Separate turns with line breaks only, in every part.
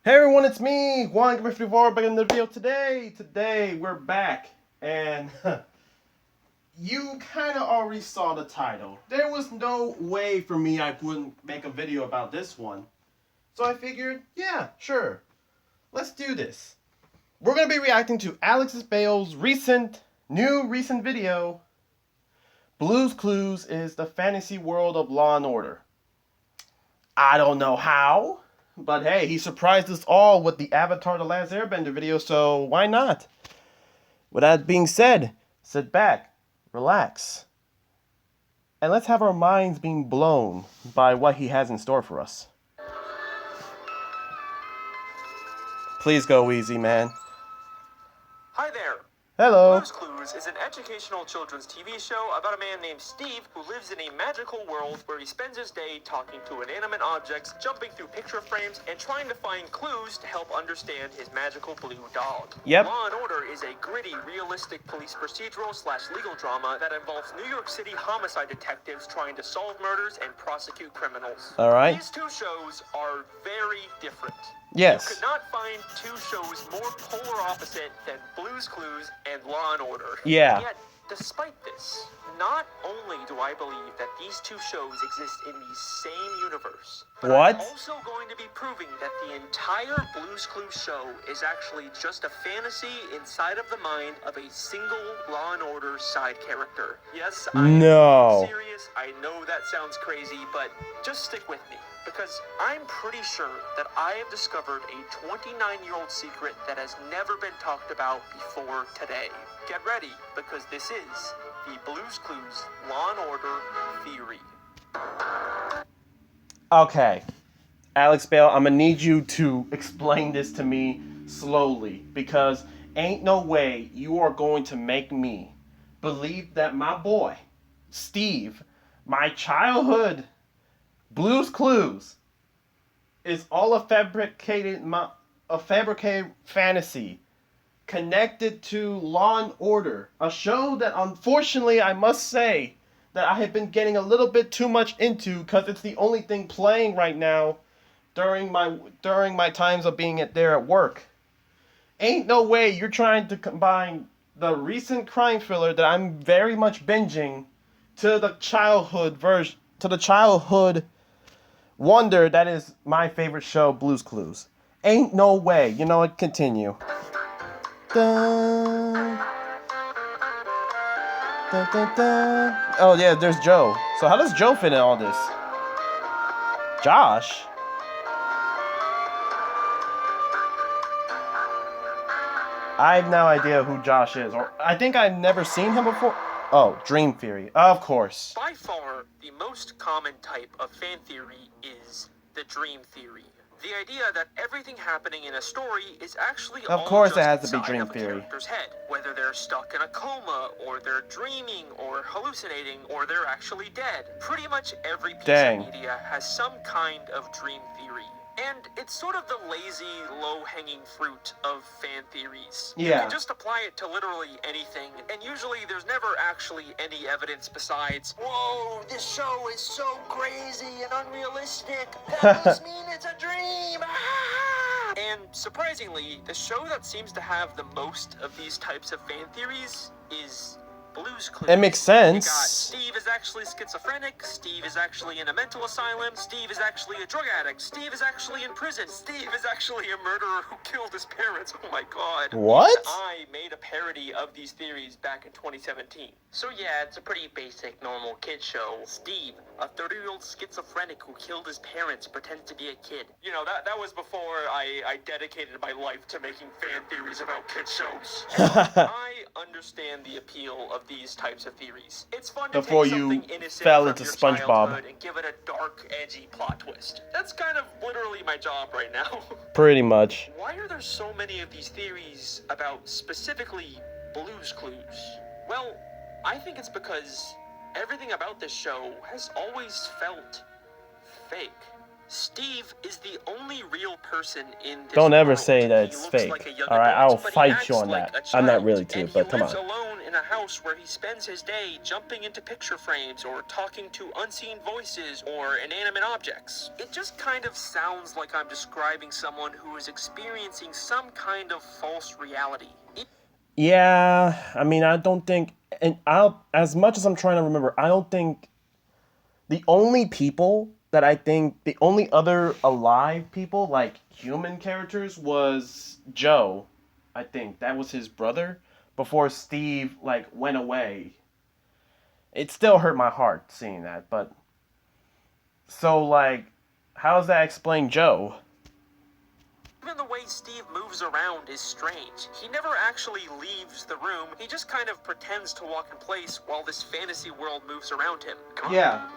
Hey everyone, it's me, Juan, back in the video today. Today we're back, and you kind of already saw the title. There was no way for me I wouldn't make a video about this one. So I figured, yeah, sure, let's do this. We're going to be reacting to Bale's recent video, Blue's Clues is the fantasy world of Law and Order. I don't know how, but hey, he surprised us all with the Avatar The Last Airbender video, so why not? With that being said, sit back, relax, and let's have our minds being blown by what he has in store for us. Please go easy, man.
Hi there.
Hello.
Blue's Clues is an educational children's TV show about a man named Steve who lives in a magical world where he spends his day talking to inanimate objects, jumping through picture frames, and trying to find clues to help understand his magical blue dog.
Yep.
Law and Order is a gritty, realistic police procedural / legal drama that involves New York City homicide detectives trying to solve murders and prosecute criminals.
All right.
These two shows are very different.
Yes.
You could not find two shows more polar opposite than Blue's Clues and Law and Order.
Yeah.
Yet, despite this, not only do I believe that these two shows exist in the same universe, but
What?
I'm also going to be proving that the entire Blue's Clues show is actually just a fantasy inside of the mind of a single Law and Order side character. Yes, I'm serious. I know that sounds crazy, but just stick with me. Because I'm pretty sure that I have discovered a 29-year-old secret that has never been talked about before today. Get ready, because this is the Blue's Clues Law and Order theory.
Okay, Bale, I'm gonna need you to explain this to me slowly, because ain't no way you are going to make me believe that my boy, Steve, my childhood Blue's Clues is all a fabricated fantasy connected to Law and Order, a show that unfortunately I must say that I have been getting a little bit too much into because it's the only thing playing right now during my times of being there at work. Ain't no way you're trying to combine the recent crime thriller that I'm very much binging to the childhood wonder that is my favorite show, Blue's Clues. Ain't no way. You know what? Continue. Dun, dun, dun, dun. Oh yeah, there's Joe. So how does Joe fit in all this? Josh? I have no idea who Josh is. Or I think I've never seen him before. Oh, Dream Theory. Of course.
By far, the most common type of fan theory is the dream theory. The idea that everything happening in a story is actually
of course it has to be dream theory.
Character's head, whether they're stuck in a coma, or they're dreaming, or hallucinating, or they're actually dead. Pretty much every piece of media has some kind of dream theory. And it's sort of the lazy, low-hanging fruit of fan theories.
Yeah.
You can just apply it to literally anything, and usually there's never actually any evidence besides, whoa, this show is so crazy and unrealistic. That must mean it's a dream. Ah! And surprisingly, the show that seems to have the most of these types of fan theories is Blue's Clues.
It makes sense.
You got Steve is actually schizophrenic, Steve is actually in a mental asylum, Steve is actually a drug addict, Steve is actually in prison, Steve is actually a murderer who killed his parents. Oh my god.
What?
And I made a parody of these theories back in 2017. So yeah, it's a pretty basic, normal kid show. Steve, a 30-year-old schizophrenic who killed his parents, pretends to be a kid. You know, that was before I dedicated my life to making fan theories about kid shows. I understand the appeal of these types of theories. It's fun to
before
take
you
something innocent
fell
from
into
your
SpongeBob
childhood and give it a dark, edgy plot twist. That's kind of literally my job right now.
Pretty much.
Why are there so many of these theories about specifically Blue's Clues? Well, I think it's because everything about this show has always felt fake. Steve is the only real person in this
Don't ever
world.
say that
He
it's
looks
fake.
like a young
Alright,
adult,
I'll
but he
fight
acts
you on
like
that.
a
I'm not
child,
really too,
and
but
he
come
lives
on.
alone in a house where he spends his day jumping into picture frames or talking to unseen voices or inanimate objects. It just kind of sounds like I'm describing someone who is experiencing some kind of false reality.
Yeah, I mean, I don't think, and as much as I'm trying to remember, I don't think the only people that I think, the only other alive people, like human characters, was Joe. I think that was his brother before Steve, like, went away. It still hurt my heart seeing that, but so, like, how does that explain Joe?
Even the way Steve moves around is strange. He never actually leaves the room. He just kind of pretends to walk in place while this fantasy world moves around him.
Yeah.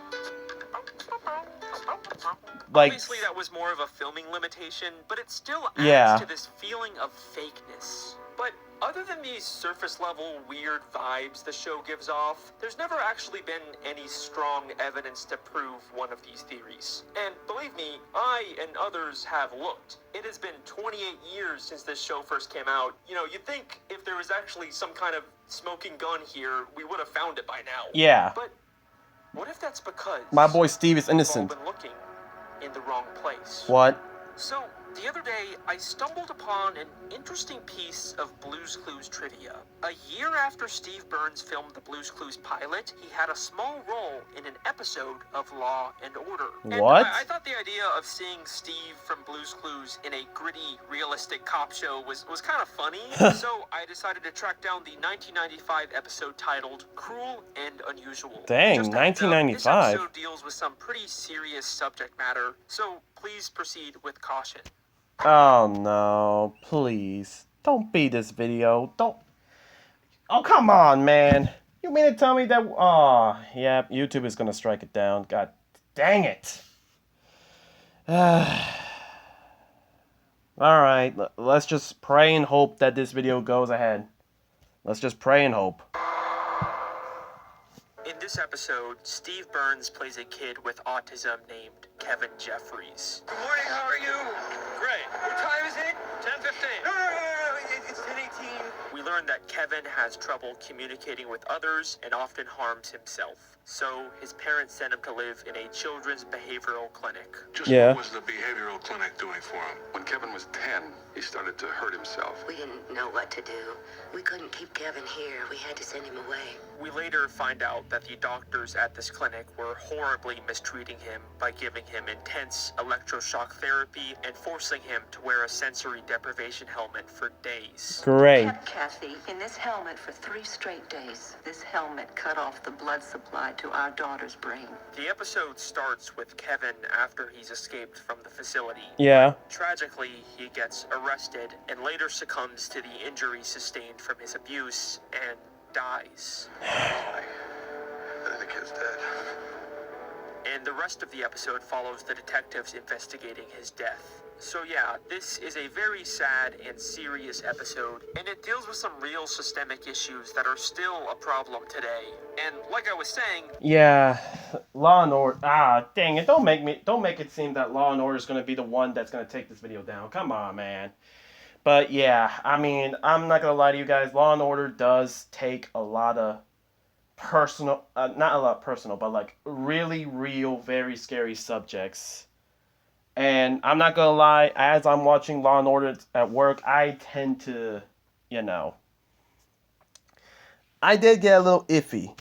Like,
obviously that was more of a filming limitation, but it still adds
yeah.
to this feeling of fakeness. But other than these surface level weird vibes the show gives off, there's never actually been any strong evidence to prove one of these theories. And believe me, I and others have looked. It has been 28 years since this show first came out. You know, you'd think if there was actually some kind of smoking gun here, we would have found it by now.
Yeah.
But what if that's because
My boy Steve is innocent.
we've all been looking in the wrong place?
What?
So, the other day, I stumbled upon an interesting piece of Blue's Clues trivia. A year after Steve Burns filmed the Blue's Clues pilot, he had a small role in an episode of Law and Order.
What?
And I thought the idea of seeing Steve from Blue's Clues in a gritty, realistic cop show was kind of funny, so I decided to track down the 1995 episode titled Cruel and Unusual.
Dang,
Just a heads up,
1995.
This episode deals with some pretty serious subject matter, so please proceed with caution.
Oh no, please. Don't beat this video. Don't. Oh, come on, man. You mean to tell me that. Oh, yeah, YouTube is gonna strike it down. God dang it. Alright, let's just pray and hope that this video goes ahead. Let's just pray and hope.
In this episode, Steve Burns plays a kid with autism named Kevin Jeffries.
Good morning, how are you?
Great.
What time is it?
10:15.
No, it's 10:18.
We learn that Kevin has trouble communicating with others and often harms himself. So his parents send him to live in a children's behavioral clinic.
Just
Yeah.
what was the behavioral clinic doing for him? When Kevin was 10, he started to hurt himself.
We didn't know what to do. We couldn't keep Kevin here. We had to send him away.
We later find out that the doctors at this clinic were horribly mistreating him by giving him intense electroshock therapy and forcing him to wear a sensory deprivation helmet for days.
Great.
Kept Kathy in this helmet for 3 straight days. This helmet cut off the blood supply to our daughter's brain.
The episode starts with Kevin after he's escaped from the facility.
Yeah.
Tragically, he gets arrested and later succumbs to the injuries sustained from his abuse and dies.
I think the kid's dead.
And the rest of the episode follows the detectives investigating his death. So yeah, this is a very sad and serious episode, and it deals with some real systemic issues that are still a problem today. And like I was saying,
Yeah. Law and Order. Ah, dang it. Don't make it seem that Law and Order is going to be the one that's going to take this video down. Come on, man. But yeah, I mean, I'm not going to lie to you guys. Law and Order does take a lot of personal, not a lot personal, but like really real, very scary subjects. And I'm not gonna lie, as I'm watching Law and Order at work, I tend to, I did get a little iffy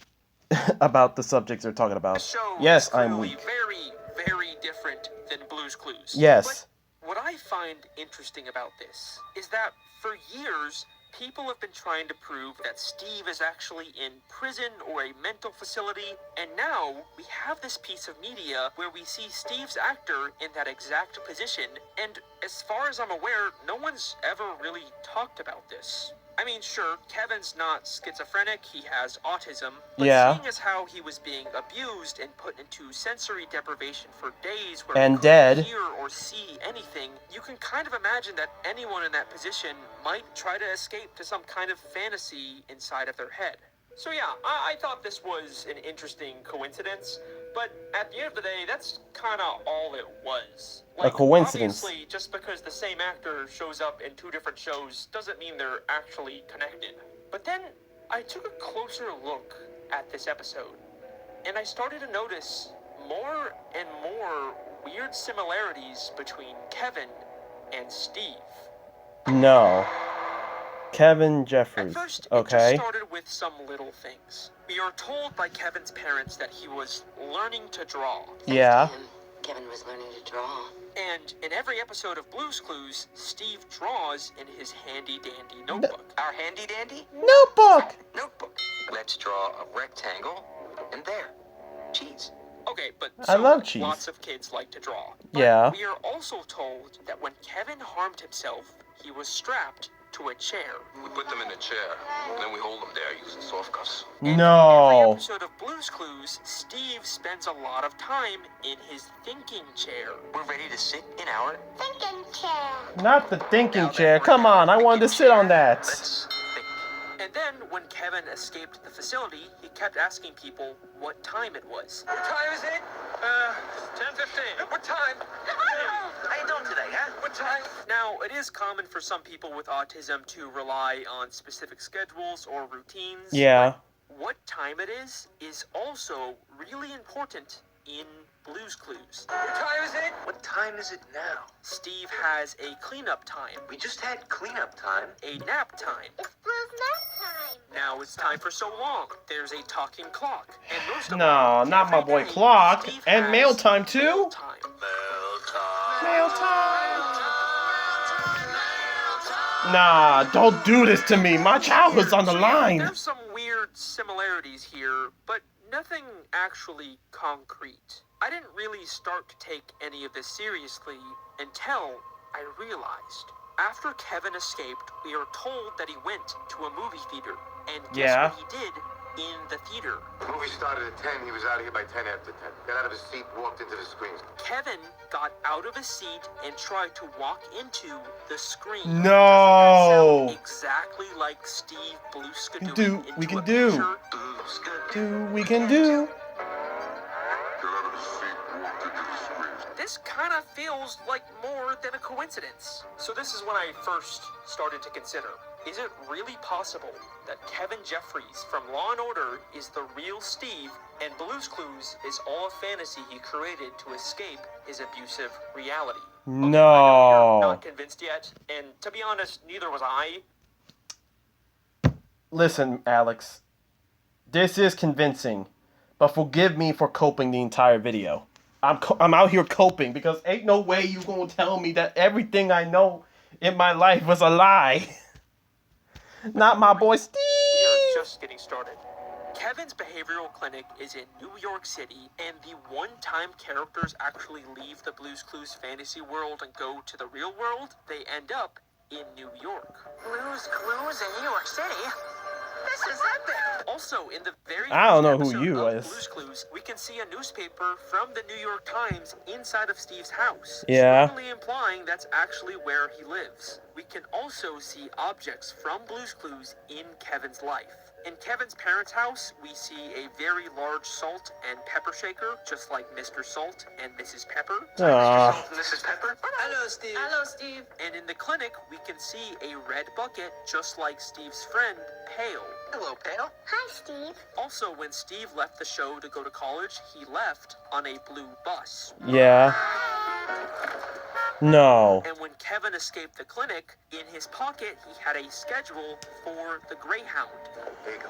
about the subjects they're talking
the
about.
show
Yes,
is
I'm
clearly
weak.
very, very different than Blue's Clues.
Yes.
But what I find interesting about this is that for years, people have been trying to prove that Steve is actually in prison or a mental facility, and now we have this piece of media where we see Steve's actor in that exact position, and as far as I'm aware, no one's ever really talked about this. I mean, sure, Kevin's not schizophrenic, he has autism, but
Yeah.
seeing as how he was being abused and put into sensory deprivation for days where
And
he couldn't
dead.
hear or see anything, you can kind of imagine that anyone in that position might try to escape to some kind of fantasy inside of their head. So yeah, I thought this was an interesting coincidence, But at the end of the day, that's kind of all it was.
A coincidence.
Obviously, just because the same actor shows up in two different shows doesn't mean they're actually connected. But then I took a closer look at this episode, and I started to notice more and more weird similarities between Kevin and Steve.
No. Kevin
At
Jeffries.
first, it
Okay.
just started with some little things. We are told by Kevin's parents that he was learning to draw.
Yeah.
Thanks to him, Kevin was learning to draw.
And in every episode of Blue's Clues, Steve draws in his handy-dandy notebook.
Our handy dandy
Notebook!
notebook. Let's draw a rectangle, and there, cheese.
Okay, but
I love cheese.
lots of kids like to draw. But
Yeah.
we are also told that when Kevin harmed himself, he was strapped to a chair.
We put them in a chair, and then we hold them there using soft cuffs.
And in every
No.
episode of Blue's Clues, Steve spends a lot of time in his thinking chair.
We're ready to sit in our
Thinking chair.
Not the thinking
Now that
chair.
we're
Come
in
on, I
the
wanted to
thinking
sit on
chair,
that.
Let's think.
And then, when Kevin escaped the facility, he kept asking people what time it was.
What time is it?
10:15.
What time? How you doing today, huh? What time?
Now, it is common for some people with autism to rely on specific schedules or routines.
Yeah.
But what time it is also really important in Blue's Clues.
What time is it? What time is it now?
Steve has a cleanup time,
We just had cleanup time.
a nap time.
It's Blue's nap time.
Now it's time for so long. There's a talking clock. And most of
No,
all,
not my
every
boy
day,
Clock.
Steve
And
has
mail time too?
mail time.
Mail time. Nah, don't do this to me. My childhood's on the
So, yeah,
line.
There's some weird similarities here, but nothing actually concrete. I didn't really start to take any of this seriously until I realized. After Kevin escaped, we are told that he went to a movie theater. And guess
Yeah.
what he did in the theater?
The movie started at 10. He was out of here by 10 after 10. Got out of his seat, walked into the screen.
Kevin got out of his seat and tried to walk into the screen.
No.
Exactly like Steve Bluska
We
doing
can do- we
into
can
a
do.
picture.
We can do.
Got out of his seat, walked into the screen.
This kind of feels like more than a coincidence. So this is when I first started to consider, is it really possible that Kevin Jeffries from Law & Order is the real Steve and Blue's Clues is all a fantasy he created to escape his abusive reality? Okay, I know
No.
you're not convinced yet, and to be honest, neither was I.
Listen, Alex. This is convincing, but forgive me for coping the entire video. I'm out here coping because ain't no way you gonna tell me that everything I know in my life was a lie. Not my boy
We are
Steve.
just getting started. Kevin's behavioral clinic is in New York City, and the one-time characters actually leave the Blue's Clues fantasy world and go to the real world, they end up in New York.
Blue's Clues in New York City? This is epic!
Also, in the very
I don't know
first
who
episode
you
of
is.
Blue's Clues, we can see a newspaper from the New York Times inside of Steve's house.
Yeah.
Strongly implying that's actually where he lives. We can also see objects from Blue's Clues in Kevin's life. In Kevin's parents' house, we see a very large salt and pepper shaker, just like Mr. Salt and Mrs. Pepper.
Aw.
Mrs. Pepper? Hello, Steve.
Hello, Steve.
And in the clinic, we can see a red bucket, just like Steve's friend, Bale.
Hello, Pale.
Hi, Steve.
Also, when Steve left the show to go to college, he left on a blue bus.
Yeah. No.
And when Kevin escaped the clinic, in his pocket, he had a schedule for the Greyhound,
There you go.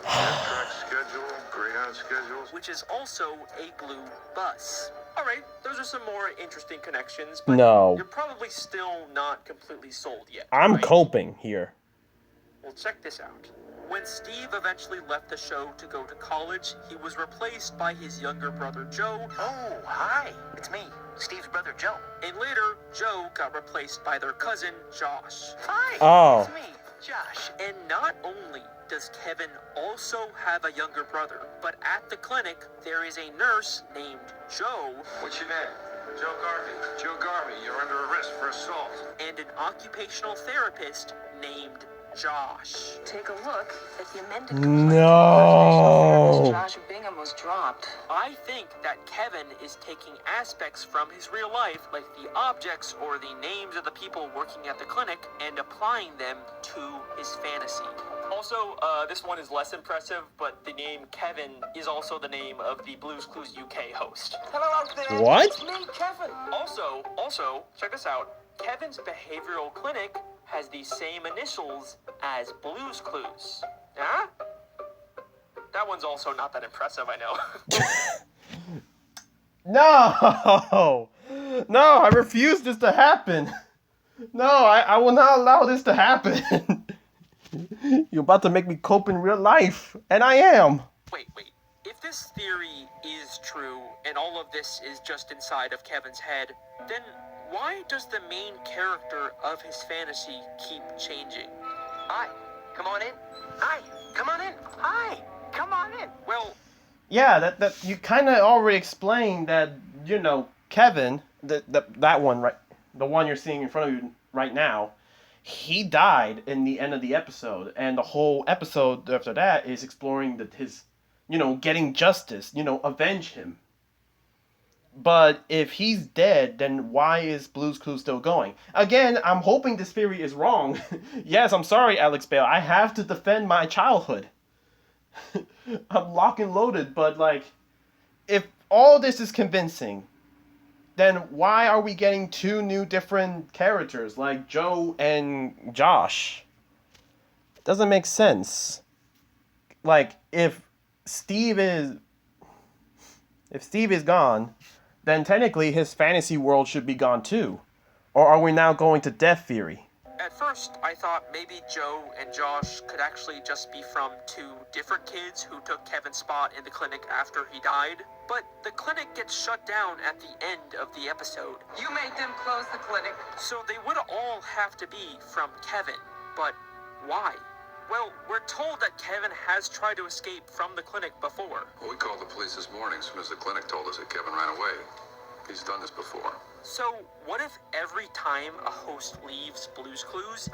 Track schedule, Greyhound schedules.
which is also a blue bus. Alright, those are some more interesting connections, but
No.
you're probably still not completely sold yet.
I'm
right?
coping here.
Well, check this out. When Steve eventually left the show to go to college, he was replaced by his younger brother Joe,
Oh, hi. It's me, Steve's brother Joe.
and later, Joe got replaced by their cousin Josh.
Hi.
Oh.
It's me, Josh.
And not only does Kevin also have a younger brother, but at the clinic, there is a nurse named Joe
What's your name? Joe Garvey. Joe Garvey, you're under arrest for assault.
and an occupational therapist named Josh.
Take a look at the amended
No.
Josh Bingham was dropped.
I think that Kevin is taking aspects from his real life, like the objects or the names of the people working at the clinic, and applying them to his fantasy. Also, this one is less impressive, but the name Kevin is also the name of the Blue's Clues UK host.
Hello out there.
What?
It's me, Kevin.
Also, check this out. Kevin's behavioral clinic has the same initials as Blue's Clues. Huh? That one's also not that impressive, I know.
No! No, I refuse this to happen. No, I will not allow this to happen. You're about to make me cope in real life, and I am.
Wait. If this theory is true, and all of this is just inside of Kevin's head, then why does the main character of his fantasy keep changing?
Hi, come on in. Hi, come on in. Hi, come on in.
Well,
Yeah, that you kind of already explained that, Kevin, that one, right, the one you're seeing in front of you right now, he died in the end of the episode, and the whole episode after that is exploring his, getting justice, avenge him. But if he's dead, then why is Blue's Clues still going? Again, I'm hoping this theory is wrong. Yes, I'm sorry, Alex Bale. I have to defend my childhood. I'm lock and loaded, but if all this is convincing, then why are we getting two new different characters like Joe and Josh? It doesn't make sense. If Steve is gone, then technically his fantasy world should be gone too. Or are we now going to death theory?
at first I thought maybe Joe and Josh could actually just be from two different kids who took Kevin's spot in the clinic after he died. But the clinic gets shut down at the end of the episode.
You made them close the clinic.
So they would all have to be from Kevin. But why? Well, we're told that Kevin has tried to escape from the clinic before.
Well, we called the police this morning as soon as the clinic told us that Kevin ran away. He's done this before.
So, what if every time a host leaves Blue's Clues,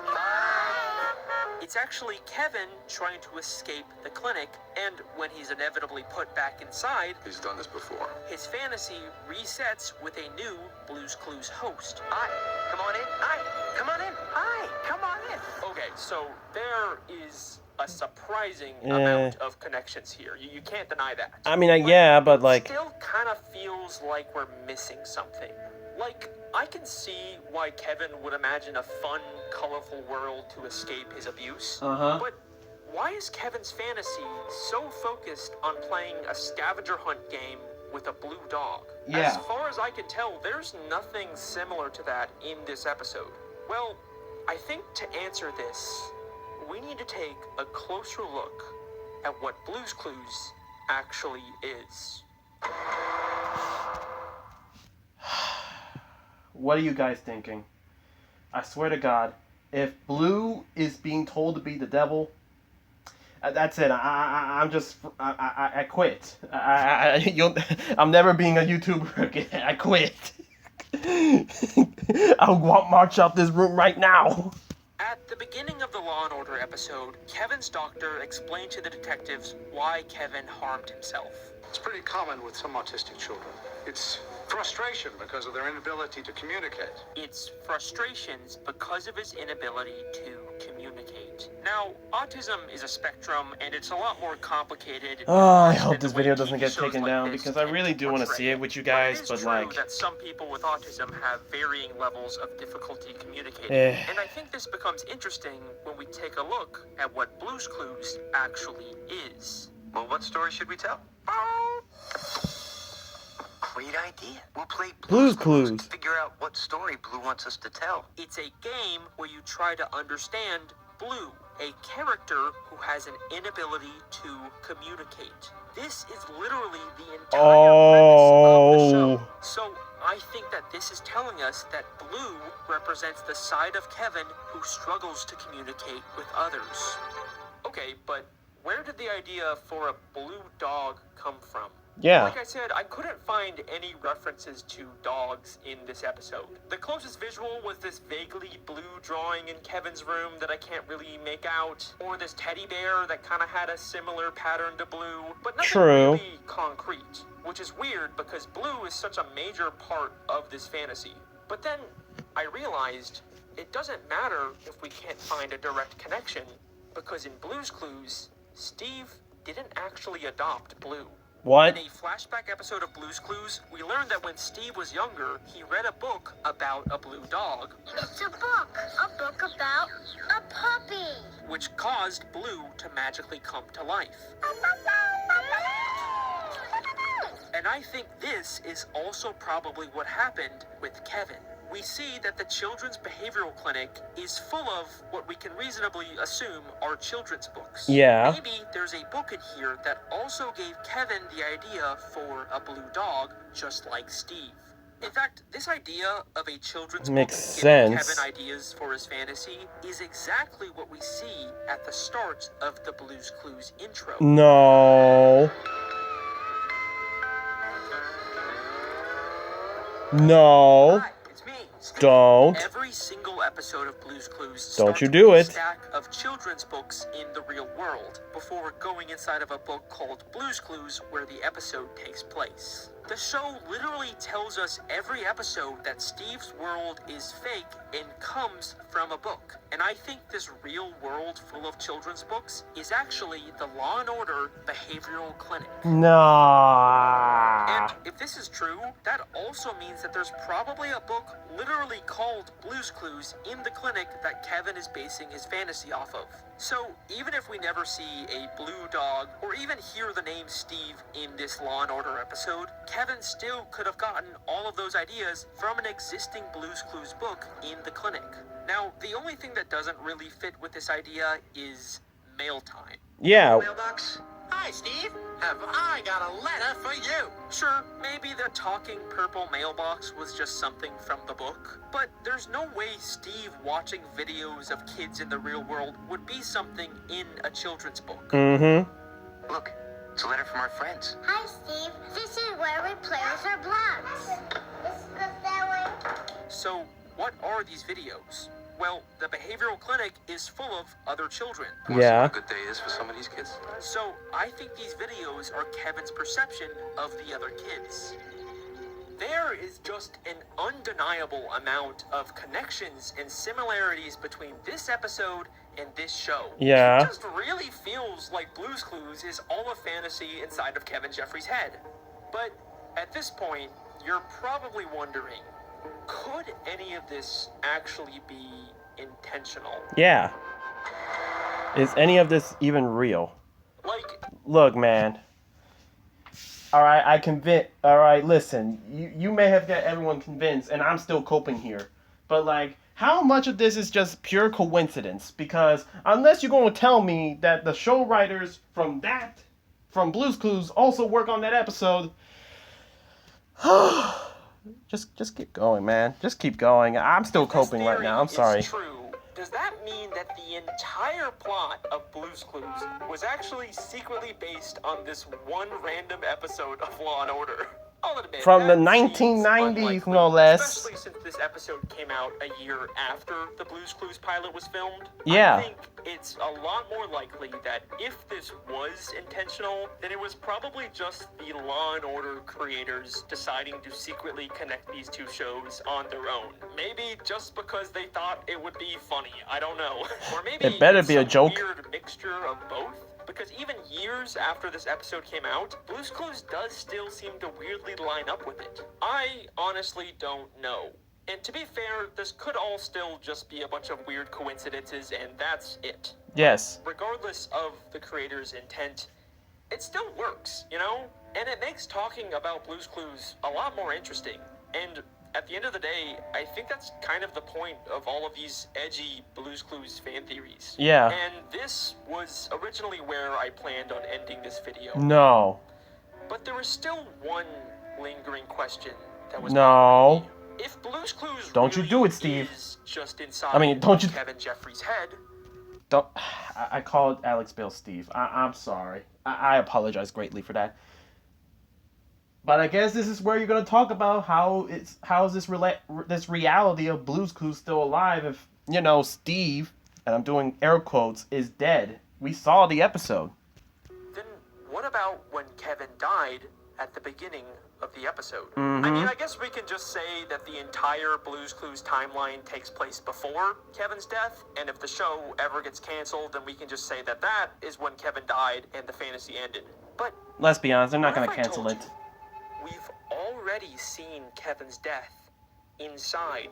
it's actually Kevin trying to escape the clinic, and when he's inevitably put back inside,
He's done this before.
his fantasy resets with a new Blue's Clues host.
Hi, come on in. Hi, come on in. Hi, come on in.
Okay, so there is a surprising
Yeah.
amount of connections here. You can't deny that.
I mean, yeah, but
it still kind of feels like we're missing something. I can see why Kevin would imagine a fun, colorful world to escape his abuse. But why is Kevin's fantasy so focused on playing a scavenger hunt game with a blue dog?
Yeah.
As far as I can tell, there's nothing similar to that in this episode. Well, I think to answer this, we need to take a closer look at what Blue's Clues actually is.
What are you guys thinking? I swear to God, if Blue is being told to be the devil, that's it. I quit. I'm never being a YouTuber again. I quit. I'll march out this room right now.
At the beginning of the Law & Order episode, Kevin's doctor explained to the detectives why Kevin harmed himself.
It's pretty common with some autistic children. It's frustration because of their inability to communicate.
It's frustrations because of his inability to communicate. Now, autism is a spectrum, and it's a lot more complicated.
I hope
than
this
the way
video doesn't
TV
get
shows
taken
like
down
this
because I
tend
really
to
do want to
portray
see it
it.
with you
But
guys,
it
but
is true that some people with autism have varying levels of difficulty communicating. And I think this becomes interesting when we take a look at what Blue's Clues actually is.
Well, what story should we tell? Great idea. We'll play
Blue's
and
Clues.
figure out what story Blue wants us to tell.
It's a game where you try to understand Blue, a character who has an inability to communicate. This is literally the entire premise of the show. So I think that this is telling us that Blue represents the side of Kevin who struggles to communicate with others. Okay, but where did the idea for a blue dog come from?
Yeah.
Like I said, I couldn't find any references to dogs in this episode. The closest visual was this vaguely blue drawing in Kevin's room that I can't really make out, or this teddy bear that kind of had a similar pattern to Blue, but nothing really concrete, which is weird because Blue is such a major part of this fantasy. But then I realized it doesn't matter if we can't find a direct connection, because in Blue's Clues, Steve didn't actually adopt Blue.
What?
In a flashback episode of Blue's Clues, we learned that when Steve was younger, he read a book about a blue dog.
It's a book about a puppy.
Which caused Blue to magically come to life. And I think this is also probably what happened with Kevin. We see that the children's behavioral clinic is full of what we can reasonably assume are children's books.
Yeah.
Maybe there's a book in here that also gave Kevin the idea for a blue dog, just like Steve. In fact, this idea of a children's book giving Kevin ideas for his fantasy is exactly what we see at the start of the Blue's Clues intro.
No. No.
Hi, it's me, Steve.
Don't.
Every single episode of Blue's Clues
Don't
starts
you do
with
it.
a stack of children's books in the real world before going inside of a book called Blue's Clues where the episode takes place. The show literally tells us every episode that Steve's world is fake and comes from a book. And I think this real world full of children's books is actually the Law and Order Behavioral Clinic.
No.
And if this is true, that also means that there's probably a book literally called Blue's Clues in the clinic that Kevin is basing his fantasy off of. So even if we never see a blue dog or even hear the name Steve in this Law and Order episode, Kevin still could have gotten all of those ideas from an existing Blue's Clues book in the clinic. Now, the only thing that doesn't really fit with this idea is mail time.
Yeah.
Mailbox? Hi, Steve. Have I got a letter for you?
Sure, maybe the talking purple mailbox was just something from the book, but there's no way Steve watching videos of kids in the real world would be something in a children's book.
Mm-hmm.
Look, it's a letter from our friends.
Hi, Steve. This is where we play with our blocks. This goes that way.
So, what are these videos? Well, the behavioral clinic is full of other children.
Yeah.
What a good day is for some of these kids.
So, I think these videos are Kevin's perception of the other kids. There is just an undeniable amount of connections and similarities between this episode and this show.
Yeah.
It just really feels like Blue's Clues is all a fantasy inside of Kevin Jeffries' head. But at this point, you're probably wondering, could any of this actually be intentional?
Yeah. Is any of this even real?
Like,
Look, man. Alright, listen. You may have got everyone convinced, and I'm still coping here. But, like, how much of this is just pure coincidence? Because unless you're going to tell me that the show writers from Blue's Clues also work on that episode, just keep going, man. Just keep going. I'm still coping right now. I'm sorry.
If this theory is true, does that mean that the entire plot of Blue's Clues was actually secretly based on this one random episode of Law and Order? I'll admit,
From the
that seems
1990s,
unlikely,
no less.
Especially since this episode came out a year after the Blue's Clues pilot was filmed.
Yeah.
I think it's a lot more likely that if this was intentional, then it was probably just the Law and Order creators deciding to secretly connect these two shows on their own. Maybe just because they thought it would be funny. I don't know. Or maybe
It better
it's
be a
some
joke.
weird mixture of both. Because even years after this episode came out, Blue's Clues does still seem to weirdly line up with it. I honestly don't know. And to be fair, this could all still just be a bunch of weird coincidences, and that's it.
Yes.
Regardless of the creator's intent, it still works, you know? And it makes talking about Blue's Clues a lot more interesting. And at the end of the day, I think that's kind of the point of all of these edgy Blue's Clues fan theories.
Yeah.
And this was originally where I planned on ending this video.
No.
But there was still one lingering question that was
No.
bothering me. If Blue's Clues
Don't you
really
do it, Steve.
is just inside
don't you-
Kevin Jeffries' head,
Don't. I called Alex Bale Steve. I'm sorry. I apologize greatly for that. But I guess this is where you're gonna talk about how is this reality of Blue's Clues still alive if Steve, and I'm doing air quotes, is dead. We saw the episode.
Then what about when Kevin died at the beginning of the episode?
Mm-hmm.
I mean, I guess we can just say that the entire Blue's Clues timeline takes place before Kevin's death, and if the show ever gets canceled, then we can just say that that is when Kevin died and the fantasy ended. But
let's be honest, they're not
what
gonna
if I
cancel
told
it.
you we've already seen Kevin's death inside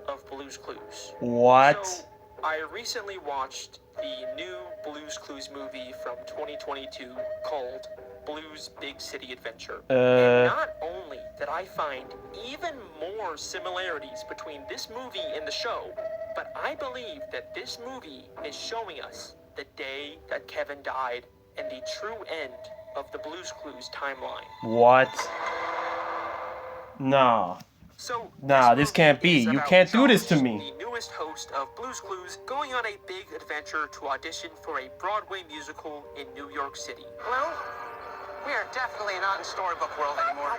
of Blue's Clues.
What?
So, I recently watched the new Blue's Clues movie from 2022 called Blue's Big City Adventure. And not only did I find even more similarities between this movie and the show, but I believe that this movie is showing us the day that Kevin died and the true end of the Blue's Clues timeline.
What? No.
So,
nah, this can't be. You can't do this to
Josh,
me.
the newest host of Blue's Clues, going on a big adventure to audition for a Broadway musical in New York City.
Well, we are definitely not in storybook world anymore.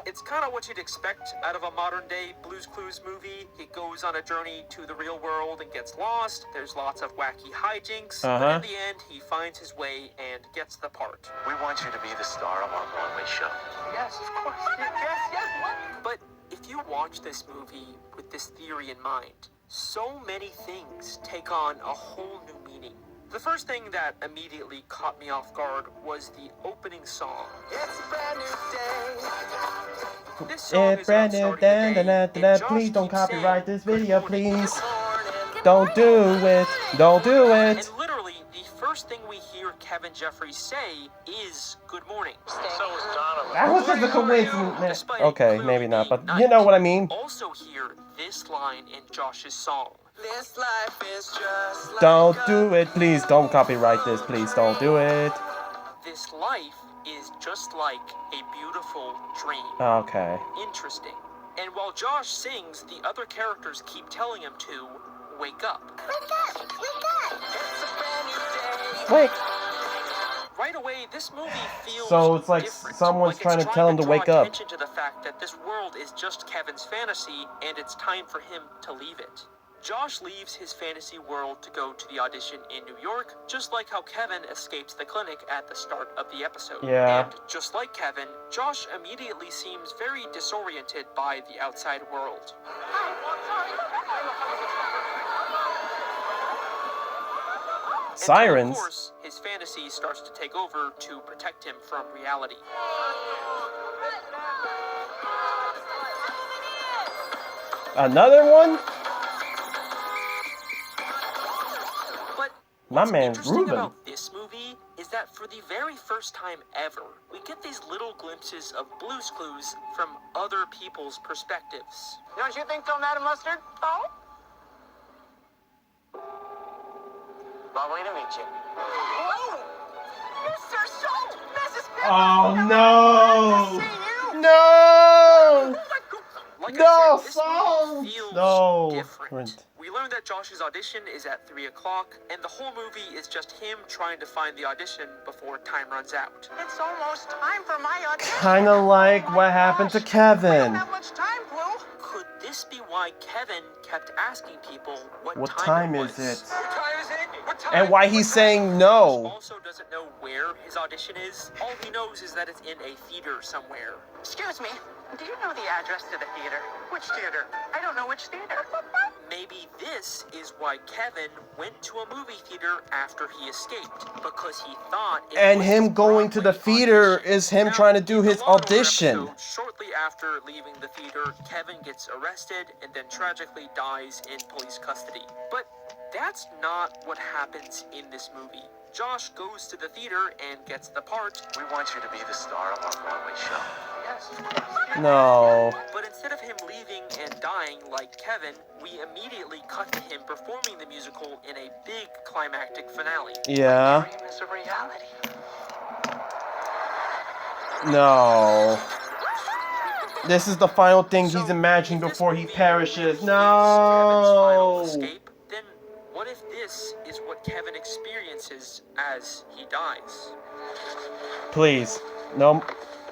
It's kind of what you'd expect out of a modern-day Blue's Clues movie. He goes on a journey to the real world and gets lost. There's lots of wacky hijinks. But in the end, he finds his way and gets the part.
We want you to be the star of our Broadway show.
Yes, of course. Yes.
But if you watch this movie with this theory in mind, so many things take on a whole new meaning. The first thing that immediately caught me off guard was the opening song. It's a brand new day. This song is about starting the day, and Josh
please don't
keeps
copyright
saying,
this video,
"Good morning,
please.
good morning."
Don't do it. Don't do it.
And literally, the first thing we hear Kevin Jeffries say is "Good morning."
So is Donovan.
That was just a coincidence.
Despite it
Okay,
clearly
maybe not,
being
but you know what I mean.
Also hear this line in Josh's song.
This life is just like
Don't do it, please. Don't copyright this, please. Don't do it.
This life is just like a beautiful dream.
Okay.
Interesting. And while Josh sings, the other characters keep telling him to wake up.
Wake up! Wake up!
it's a brand new day.
Wait.
Right away, this movie feels
So it's like
different.
someone's
it's
trying to tell him to wake
draw
up.
attention to the fact that this world is just Kevin's fantasy, and it's time for him to leave it. Josh leaves his fantasy world to go to the audition in New York, just like how Kevin escapes the clinic at the start of the episode.
Yeah.
And just like Kevin, Josh immediately seems very disoriented by the outside world.
Sirens.
And of course, his fantasy starts to take over to protect him from reality.
Another one?
But
My
what's
man's
interesting
grooving.
about this movie is that for the very first time ever, we get these little glimpses of Blue's Clues from other people's perspectives.
Don't you think tomato mustard? Oh?
Lovely to meet you.
Whoa! Mr. Schultz! Mrs.
Oh no!
See you!
No!
Like
No,
I said, this
songs!
movie feels
No.
different. We learn that Josh's audition is at 3 o'clock, and the whole movie is just him trying to find the audition before time runs out.
It's almost time for my audition.
Kinda like
Oh my
what happened to
gosh. We
Kevin.
don't have much time, Blue.
Could this be why Kevin kept asking people what
time
it
is
was?
it?
What time is it? What time?
And why he's saying no.
Also doesn't know where his audition is. All he knows is that it's in a theater somewhere.
Excuse me, do you know the address to the theater?
Which theater?
I don't know which theater.
Maybe this is why Kevin went to a movie theater after he escaped, because he thought it
And
was
him
his
going to the
Broadway
theater
audition.
is him
Now,
trying to do
in the
his
Law and Order
audition.
episode, shortly after leaving the theater, Kevin gets arrested and then tragically dies in police custody. But that's not what happens in this movie. Josh goes to the theater and gets the part,
We want you to be the star of our Broadway show.
Yes, of course.
No.
but instead of him leaving and dying like Kevin, we immediately cut to him performing the musical in a big climactic finale.
Yeah.
Dream is a reality.
No. This is the final thing
So,
he's imagining
if this
before he
movie
perishes.
is Kevin's final
No.
escape, then what if this is what Kevin experiences as he dies?
Please. No.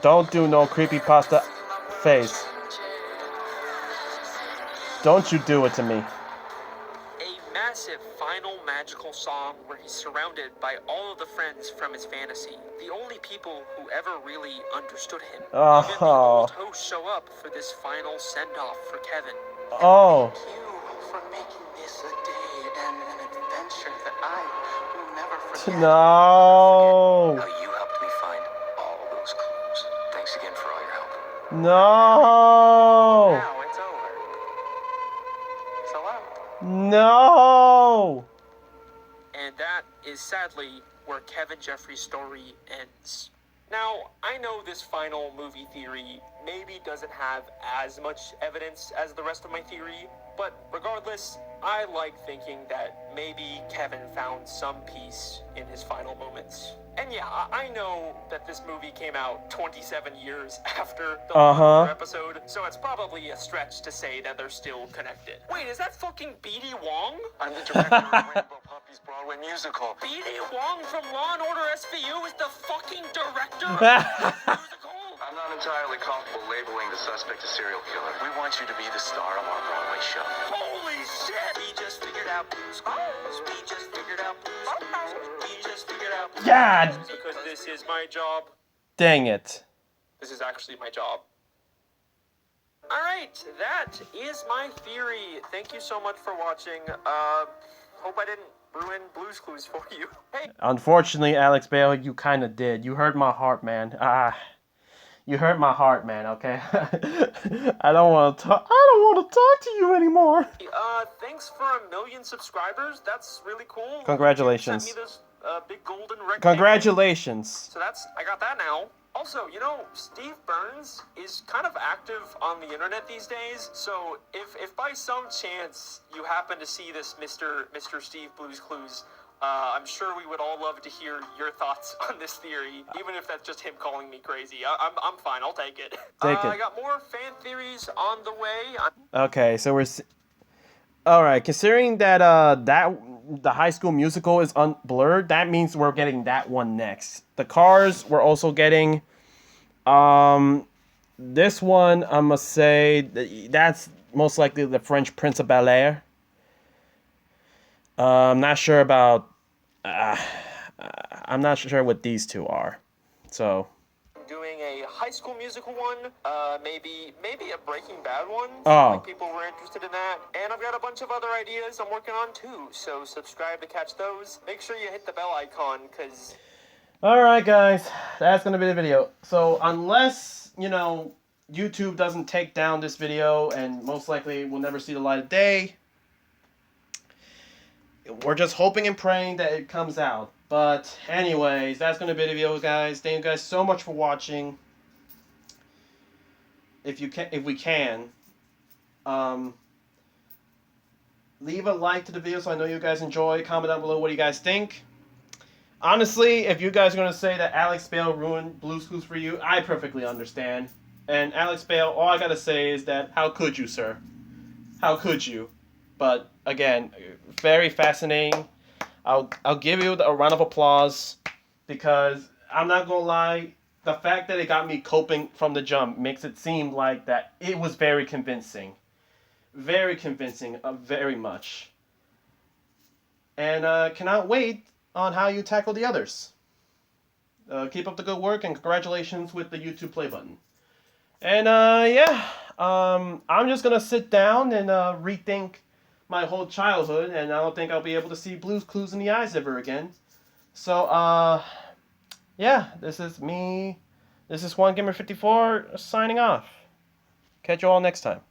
Don't do no creepypasta face. Don't you do it to me.
A massive final magical song where he's surrounded by all of the friends from his fantasy. The only people who ever really understood him.
Oh.
Even the old hosts show up for this final send-off for Kevin.
Oh.
Thank you for making this a day and an adventure that I will never forget.
No.
How you helped me find all those clues. Thanks again for all your help.
No.
Now it's over. So out.
No.
And that is sadly where Kevin Jeffrey's story ends. Now, I know this final movie theory maybe doesn't have as much evidence as the rest of my theory, but regardless, I like thinking that maybe Kevin found some peace in his final moments. And yeah, I know that this movie came out 27 years after the episode, so it's probably a stretch to say that they're still connected. Wait, is that fucking B.D. Wong?
I'm the director of Rainbow Puppy's Broadway musical.
B.D. Wong from Law & Order SVU is the fucking director of this musical?
I'm not entirely comfortable labeling the suspect a serial killer.
We want you to be the star of our Broadway show.
Holy shit! We just figured out Blue's Clues. We just figured out Blue's Clues. We just figured out Blue's
God.
Clues. Because this is my job.
Dang it.
This is actually my job. Alright, that is my theory. Thank you so much for watching. Hope I didn't ruin Blue's Clues for you. Hey.
Unfortunately, Alex Bale, you kind of did. You hurt my heart, man. You hurt my heart, man, okay? I don't want to talk to you anymore.
Thanks for 1 million subscribers. That's really cool.
Congratulations.
You sent me this big golden rectangle.
Congratulations.
So I got that now. Also, you know, Steve Burns is kind of active on the internet these days. So if by some chance you happen to see this Mr. Steve Blue's Clues, I'm sure we would all love to hear your thoughts on this theory, even if that's just him calling me crazy. I'm fine. I'll take it. I got more fan theories on the way.
Okay, so we're... All right, considering that the High School Musical is unblurred, that means we're getting that one next. The Cars, we're also getting. This one, I must say, that's most likely the French Prince of Bel-Air. I'm not sure about. I'm not sure what these two are. So.
Doing a High School Musical one, maybe a Breaking Bad one.
Oh.
Like people were interested in that. And I've got a bunch of other ideas I'm working on too. So subscribe to catch those. Make sure you hit the bell icon, because...
Alright guys, that's going to be the video. So unless, you know, YouTube doesn't take down this video and most likely will never see the light of day, we're just hoping and praying that it comes out. But anyways, that's going to be the video, guys. Thank you guys so much for watching. If we can, leave a like to the video so I know you guys enjoy. Comment down below what you guys think. Honestly, if you guys are going to say that Alex Bale ruined Blue's Clues for you, I perfectly understand. And Alex Bale, all I got to say is that, how could you, sir? How could you? But again, very fascinating. I'll give you a round of applause, because I'm not gonna lie, the fact that it got me coping from the jump makes it seem like that it was very convincing. Very convincing, very much. And cannot wait on how you tackle the others. Keep up the good work, and congratulations with the YouTube play button. And yeah, I'm just gonna sit down and rethink my whole childhood, and I don't think I'll be able to see Blue's Clues in the eyes ever again. So, yeah, this is me. This is Juan Gamer 54 signing off. Catch you all next time.